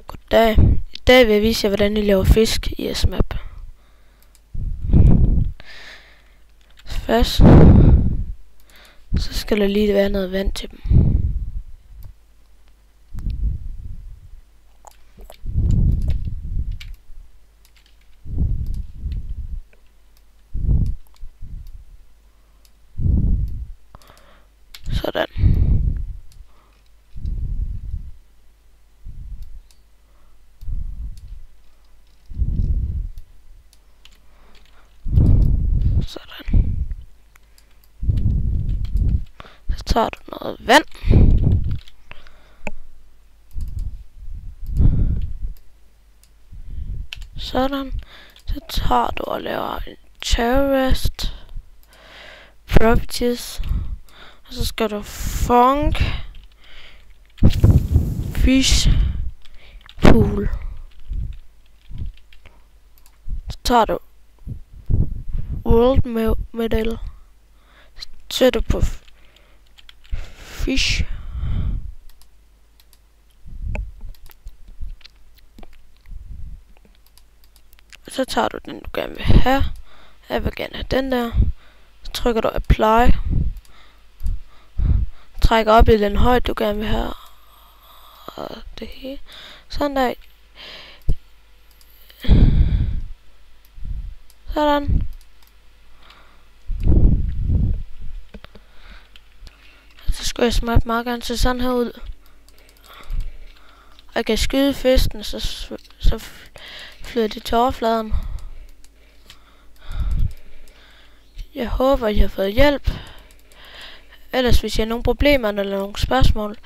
Goddag. I dag vil jeg vise jer, hvordan I laver fisk i SMAP. Først, så skal der lige være noget vand til dem. Sådan. Sådan. Så tager du noget vand. Sådan. Så tager du og laver en terrorist properties. Og så skal du funk fish pool. Så tager du world model. Sætter du på fish. Så tager du den du gerne vil have. Jeg vil gerne have den der. Så trykker du apply. Trækker op i den højde du gerne vil have. Og det hele. Sådan der. Sådan. Så skal jeg smage meget gerne se sådan her ud. Og jeg kan skyde fisken, så flyder det til overfladen. Jeg håber, I har fået hjælp. Ellers hvis I har nogle problemer eller nogle spørgsmål,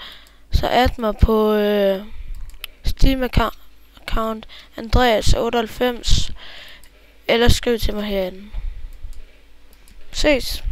så add mig på Steam account Andreas98. Eller skriv til mig herinde. Ses!